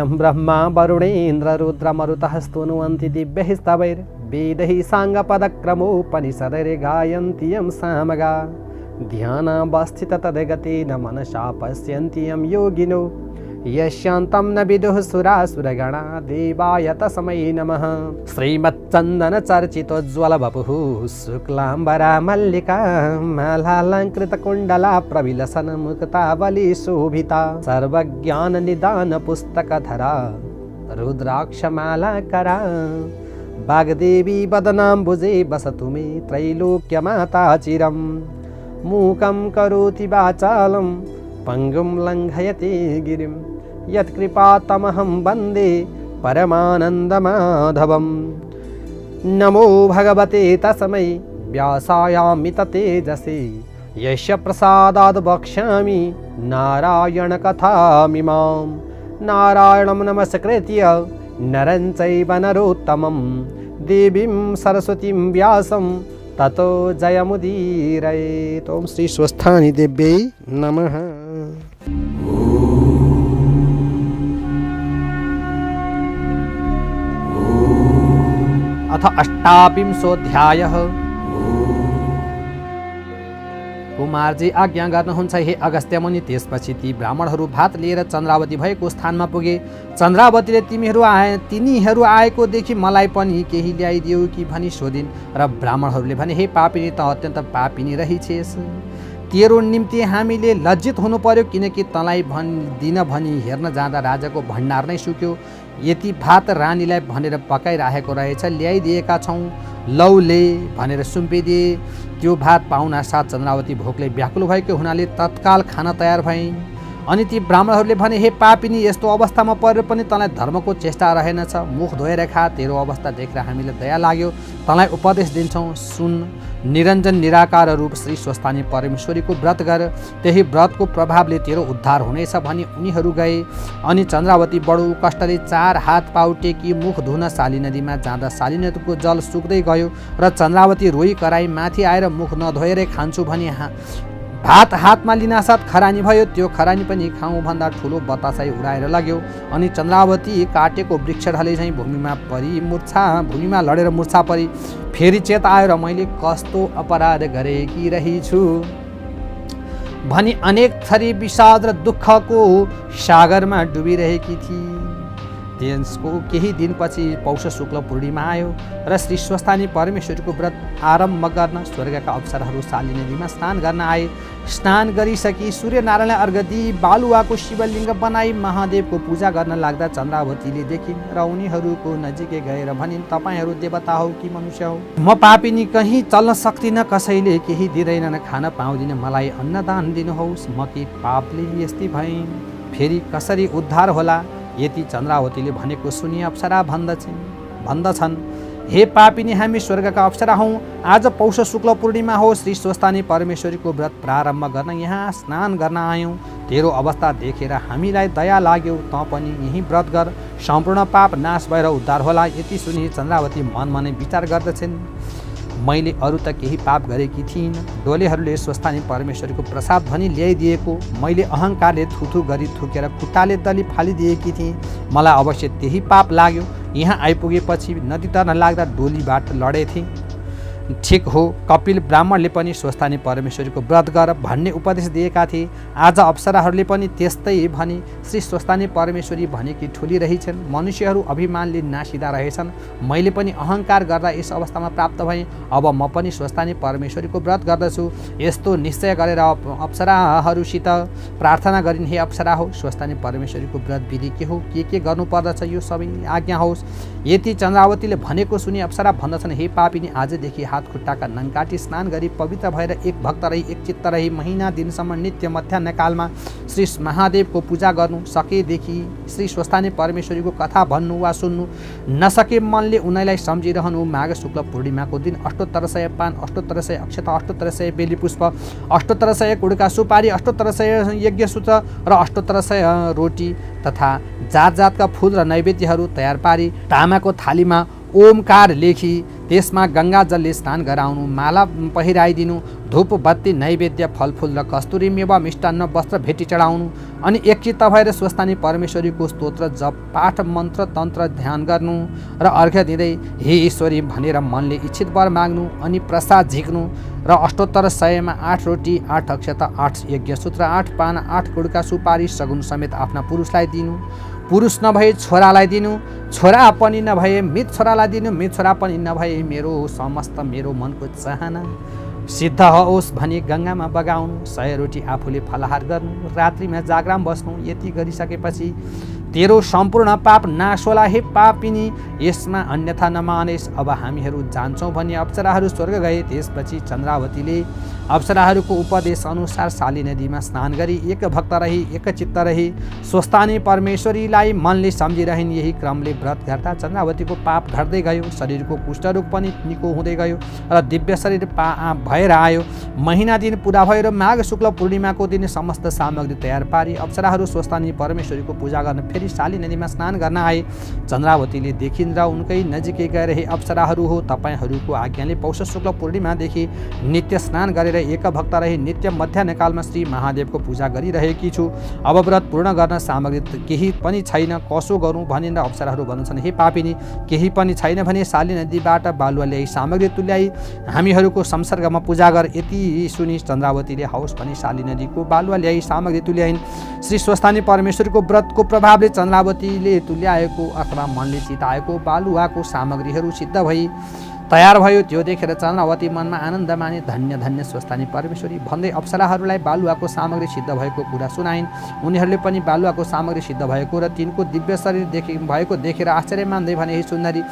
यं ब्रह्मा वरुणेन्द्र रुद्रमरुतः स्तुनुवन्ति दिव्यैः स्तवैर्वेदैः साङ्गपदक्रमोपनिषदैः गायन्ति यं सामगा ध्यानावस्थित तद्गतेन मनसा पश्यन्ति यं योगिनो यस्यान्तं न विदुः सुरासुरगणा देवाय तस्मै नमः। श्रीमच्चन्दन चर्चितोज्ज्वल वपुः शुक्लाम्बरा मल्लिका मालालङ्कृतकुण्डला प्रविलसन मुक्तावली शोभिता सर्वज्ञान निदान पुस्तकधरा रुद्राक्षमालाकरा वाग्देवी वदनाम्बुजे वसतु मे त्रैलोक्यमाता चिरं मूकं करोति वाचालं पङ्गुं लङ्घयति गिरिं यत्कृपातमहं वन्दे परमानन्दमाधवं। नमो भगवते तस्मै व्यासायामित तेजसे यस्य प्रसादाद् वक्ष्यामि नारायणकथामिमां। नारायणं नमस्कृत्य नरं चैव नरोत्तमं देवीं सरस्वतीं व्यासं ततो जयमुदीरयेत्। ओम श्री स्वस्थानी देव्यै नमः। अथ अष्टाविंशोऽध्यायः। कुमारजी आज्ञा गर्नुहुन्छ हे अगस्त्य मुनि। त्यसपछि ती ब्राह्मणहरू भात लिएर चन्द्रावती भएको स्थानमा पुगे। चन्द्रावतीले तिनीहरू आएको देखि मलाई पनि केही ल्याइदियो कि भनी सोधिन् र ब्राह्मणहरूले भने हे पापिनी, त अत्यन्त पापिनी रहिछेस्। तेरो निम्ति हामीले लज्जित हुनु पर्यो, किनकि तँलाई दिन भनी हेर्न जाँदा राजाको भण्डार नै सुक्यो। यति भात रानीलाई भनेर पकाइराखेको रहेछ, ल्याइदिएका छौँ, लौले भनेर सुम्पिदिए। त्यो भात पाउना साथ चन्द्रावती भोकले व्याकुल भएको हुनाले तत्काल खान तयार भइन्। अनि ती ब्राह्मणहरूले भने हे पापिनी, यस्तो अवस्थामा परेर पनि तँलाई धर्मको चेष्टा रहेनछ। मुख धोएर खा, तेरो अवस्था देखेर हामीलाई दया लाग्यो, तँलाई उपदेश दिन्छौँ, सुन। निरञ्जन निराकार रूप श्री स्वस्थानी परमेश्वरीको व्रत गर, त्यही व्रतको प्रभावले तेरो उद्धार हुनेछ भनी उनीहरू गए। अनि चन्द्रावती बडो कष्टले 4 हात पाउ टेकी मुख धुन शाली नदीमा जाँदा शाली नदीको जल सुक्दै गयो र चन्द्रावती रोई कराई माथि आएर मुख नधोएरै खान्छु भनी भात हातमा लिनासाथ खरानी भयो। त्यो खरानी पनि खाउँ भन्दा ठुलो बतासाई उडाएर लग्यो। अनि चन्द्रावती काटेको वृक्ष ढले झैँ भूमिमा लडेर मूर्छा परी। फेरि चेत आएर मैले कस्तो अपराध गरेकी रहेछु भनी अनेक थरी विषाद र दुःखको सागरमा डुबिरहेकी थिए। त्यसको केही दिनपछि पौष शुक्ल पूर्णिमा आयो र श्री स्वस्थानी परमेश्वरीको व्रत आरम्भ गर्न स्वर्गका अप्सराहरू शाली नदीमा स्नान गर्न आए। स्नान गरिसकी सूर्यनारायणलाई अर्घ दिई बालुवाको शिवलिङ्ग बनाई महादेवको पूजा गर्न लाग्दा चन्द्रावतीले देखिन् र उनीहरूको नजिकै गएर भनिन्, तपाईहरू देवता हौ कि मनुष्य हौ? म पापिनी, कहीँ चल्न सक्दिनँ, कसैले केही दिँदैनन्, खान पाउँदिनँ, मलाई अन्नदान दिनुहोस्। म के पापले यस्तै भइन्, फेरि कसरी उद्धार होला? यति चन्द्रावतीले भनेको सुनि अप्सरा भन्दछन्, हे पापिनी, हामी स्वर्गका अप्सरा हौँ। आज पौष शुक्ल पूर्णिमा हो, श्री स्वस्थानी परमेश्वरीको व्रत प्रारम्भ गर्न यहाँ स्नान गर्न आयौँ। तेरो अवस्था देखेर हामीलाई दया लाग्यो, तँ पनि यही व्रत गर, सम्पूर्ण पाप नाश भएर उद्धार होला। यति सुनि चन्द्रावती मनमा नै विचार गर्दछिन्, मैले अरू त केही पाप गरेकी थिइनँ, डोलेहरूले स्वस्थानी परमेश्वरीको प्रसाद भनी ल्याइदिएको मैले अहङ्कारले थुथु गरी थुकेर खुट्टाले दली फालिदिएकी थिएँ, मलाई अवश्य त्यही पाप लाग्यो। यहाँ आइपुगेपछि नदी तर्न लाग्दा डोलीबाट लडेथेँ। ठिक हो, कपिल ब्राह्मणले पनि स्वस्थानी परमेश्वरीको व्रत गर भन्ने उपदेश दिएका थिए। आज अप्सराहरूले पनि त्यस्तै भनी श्री स्वस्थानी परमेश्वरी भनेकी ठुली रहेछन्। मनुष्यहरू अभिमानले नासिदा रहेछन्। मैले पनि अहङ्कार गर्दा यस अवस्थामा प्राप्त भएँ। अब म पनि स्वस्थानी परमेश्वरीको व्रत गर्दछु। यस्तो निश्चय गरेर अप्सराहरूसित प्रार्थना गरिन्, हे अप्सरा हो, स्वस्थानी परमेश्वरीको व्रत विधि के हो, के गर्नुपर्दछ, यो सबै आज्ञा होस्। यति चन्द्रावतीले भनेको सुनि अप्सरा भन्दछन्, हे पापिनी, आजदेखि हात खुट्टाका नङ्काटी स्नान गरी पवित्र भएर एक भक्त रही, एक चित्त रही, महिना दिनसम्म नित्य मध्याह्न कालमा श्री महादेवको पूजा गर्नु, सकेदेखि श्री स्वस्थानी परमेश्वरीको कथा भन्नु वा सुन्नु, नसके मनले उनीलाई सम्झिरहनु। माघ शुक्ल पूर्णिमाको दिन 7800 पान, 7800 अक्षता, 7800 बेली पुष्प, 7800 कुडका सुपारी, 7800 यज्ञसूत्र र 7800 रोटी तथा जात जातका फूल र नैवेद्यहरू तयार पारी तामाको थालीमा ओमकार लेखी त्यसमा गङ्गा जलले स्नान गराउनु, माला पहिराइदिनु, धूप बत्ती नैवेद्य फलफुल र कस्तुरी मेवा मिष्टान्न वस्त्र भेटी चढाउनु, अनि एकचित्त भएर स्वस्थानी परमेश्वरीको स्तोत्र जप पाठ मन्त्र तन्त्र ध्यान गर्नु र अर्घ्य दिँदै हे ईश्वरी भनेर मनले इच्छित वर माग्नु अनि प्रसाद झिक्नु र अष्टोत्तर 100मा 8 रोटी 8 अक्षता 8 यज्ञसूत्र 8 पान 8 गुडका सुपारी सगुन समेत आफ्ना पुरुषलाई दिनु, पुरुष नभए छोरालाई दिनु, छोरा पनि नभए मृत छोरालाई दिनु, मृत छोरा पनि नभए मेरो मनको चाहना सिद्ध होस् भनी गङ्गामा बगाउनु, 100 रोटी आफूले फलाहार गर्नु, रात्रिमा जागराम बस्नु। यति गरिसकेपछि तेरो सम्पूर्ण पाप नाश होला हे पापिनी, यसमा अन्यथा नमानेस्। अब हामीहरू जान्छौँ भनी अप्सराहरू स्वर्ग गए। त्यसपछि चन्द्रावतीले अप्सराहरूको उपदेश अनुसार साली नदीमा स्नान गरी एक भक्त रही, एक चित्त रही, स्वस्थानी परमेश्वरीलाई मनले सम्झिरहन्। यही क्रमले व्रत गर्दा चन्द्रावतीको पाप घट्दै गयो, शरीरको कुष्ठरोग पनि निको हुँदै गयो र दिव्य शरीर भएर आयो। महिना दिन पुरा भयो र माघ शुक्ल पूर्णिमाको दिन समस्त सामग्री तयार पारी अप्सराहरू स्वस्थानी परमेश्वरीको पूजा गर्न फेरि साली नदीमा स्नान गर्न आए। चन्द्रावतीले देखिन् र उनकै नजिकै गएर हे अप्सराहरू हो, तपाईँहरूको आज्ञाले पौष शुक्ल पूर्णिमादेखि नित्य स्नान गरेर एक भक्त रही नित्य मध्याह्नकालमा श्री महादेवको पूजा गरिरहेकी छु। अब व्रत पूर्ण गर्न सामग्री केही पनि छैन, कसो गरौँ भनेर अप्सराहरू भन्छन्। हे पापिनी, केही पनि छैन भने साली नदीबाट बालुवा ल्याई सामग्री तुल्याई हामीहरूको संसर्गमा पूजा गर। यति सुनि चन्द्रावतीले हौस भनी साली नदीको बालुवा ल्याई सामग्री तुल्याइन्। श्री स्वस्थानी परमेश्वरको व्रतको प्रभावले चन्द्रावतीले तुल्याएको अथवा मनले चिताएको बालुवाको सामग्रीहरू सिद्ध भई तयार भयो। त्यो देखेर चन्द्रावती मनमा आनन्द माने, धन्य धन्य स्वस्थानी परमेश्वरी भन्दै अप्सराहरूलाई बालुवाको सामग्री सिद्ध भएको कुरा सुनाइन्। उनीहरूले पनि बालुवाको सामग्री सिद्ध भएको र तिनको दिव्य शरीर भएको देखेर आश्चर्य मान्दै भने, हे सुन्दरी,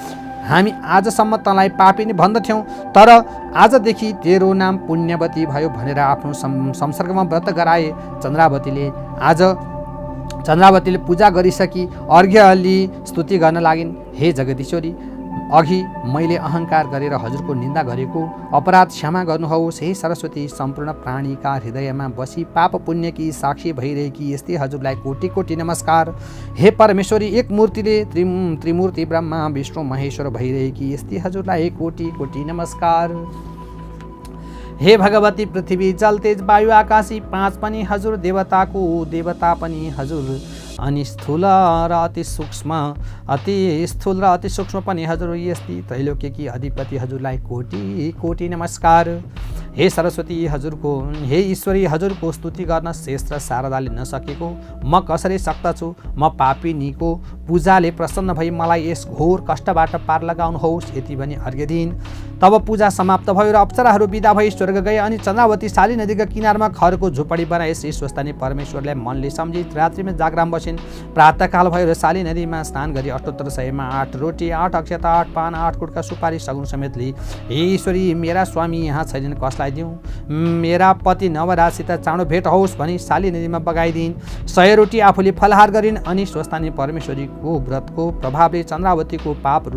हामी आजसम्म तँलाई पापिनी भन्दथ्यौँ, तर आजदेखि तेरो नाम पुण्यवती भयो भनेर आफ्नो संसर्गमा व्रत गराए। चन्द्रावतीले पूजा गरिसकी अर्घ्य लिई स्तुति गर्न लागिन्। हे जगदीश्वरी, अघि मैले अहङ्कार गरेर हजुरको निन्दा गरेको अपराध क्षमा गर्नुहोस्। हे सरस्वती, सम्पूर्ण प्राणीका हृदयमा बसी पाप पुण्यकी साक्षी भइरहेकी यस्तै हजुरलाई कोटि कोटि नमस्कार। हे परमेश्वरी, एक मूर्तिले त्रिमूर्ति ब्रह्मा विष्णु महेश्वर भइरहेकी यस्तै हजुरलाई कोटि कोटि नमस्कार। हे भगवती, पृथ्वी जल तेज वायु आकाशी 5 पनि हजुर, देवताको देवता पनि हजुर, अनि स्थूल र अति स्थूल र अति सूक्ष्म पनि हजुर, यस्ती त्रैलोक्यकी अधिपति हजुरलाई कोटि कोटि नमस्कार। हे सरस्वती, हे ईश्वरी, हजुरको स्तुति गर्न शेष र शारदाले नसकेको म कसरी सक्दछु। म पापिनीको पूजाले प्रसन्न भई मलाई यस घोर कष्टबाट पार लगाउनुहोस्। यति भनी अर्घ्य दिइन्। तब पूजा समाप्त भयो र अप्सराहरू विदा भई स्वर्ग गए। अनि चन्द्रावती साली नदीका किनारमा खरको झुपडी बनाए। श्री स्वस्थानी परमेश्वरलाई मनले सम्झी रात्रिमा जागराम बसिन्। प्रातःकाल भयो र साली नदीमा स्नान गरी अष्टोत्तर 100मा 8 रोटी 8 अक्षता 8 पान 8 गुडका सुपारी सगुन समेत लिई, हे ईश्वरी, मेरा स्वामी यहाँ छैनन्, कसलाई दिउँ? मेरा पति नवराजसित चाँडो भेट होस् भनी साली नदीमा बगाइदिइन्। 100 रोटी आफूले फलाहार गरिन्। अनि स्वस्थानी परमेश्वरीको व्रतको प्रभावले चन्द्रावतीको पाप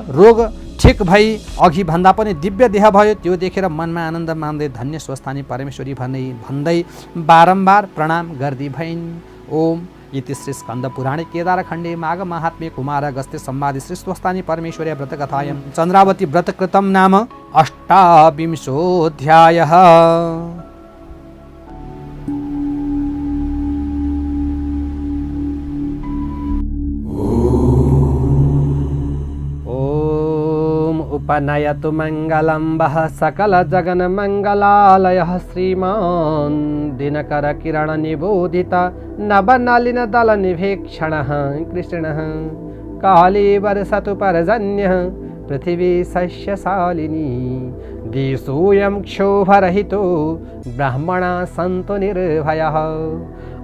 रोग ठिक भई अघि भन्दा पनि दिव्य देह भयो। त्यो देखेर मनमा आनन्द मान्दै धन्य स्वस्थानी परमेश्वरी भन्दै बारम्बार प्रणाम गर्दी भइन्। ओम इति श्री स्कन्द पुराणे केदारखण्डे माघ महात्म्ये कुमार अगस्त्य संवादे श्री स्वस्थानी परमेश्वरी व्रतकथायां चन्द्रावती व्रतकृतं नाम 28 उपनयतु मङ्गलम्बः सकल जगन मङ्गलालयः श्रीमान् दिनकर किरण निबोधित नवनलिन दल निभेक्षणः कृष्णः काली वर्षतु परजन्यः पृथिवी सस्यशालिनी दिशोऽयं क्षोभरहितो ब्राह्मणा सन्तु निर्भयः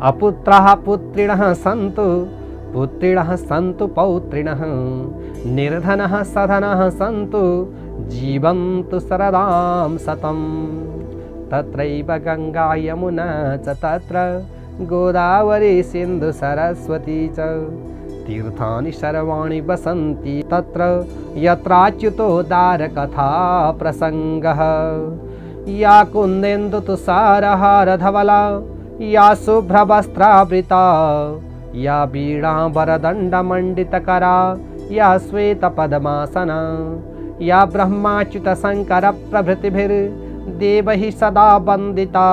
अपुत्रः पुत्रिणः सन्तु पुत्रिणः सन्तु पौत्रिणः निर्धनः सधनः सन्तु जीवन्तु शरदां शतं तत्रैव गङ्गा यमुना च तत्र गोदावरी सिन्धु सरस्वती च तीर्थानि सर्वाणि वसन्ति तत्र यत्राच्युतो दारकथा प्रसङ्गः या कुन्देन्दु तुषारहारधवला या शुभ्रवस्त्रावृता या वीणावरदण्डमण्डितकरा या श्वेतपद्मासना या ब्रह्माच्युतशङ्करप्रभृतिभिर्देवैः सदा वन्दिता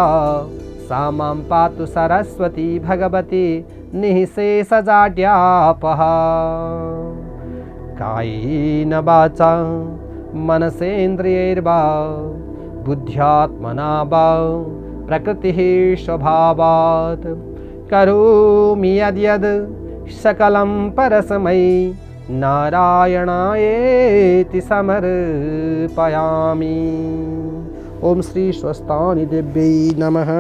सा सा मां पातु सरस्वती भगवती निःशेषजाड्यापः। कायेन वाचा मनसेन्द्रियैर्वा बुद्ध्यात्मना वा प्रकृतिः स्वभावात् करोमि यद्यद् सकलं परस्मै नारायणायेति समर्पयामि। ओम श्री स्वस्तानि देव्यै नमः।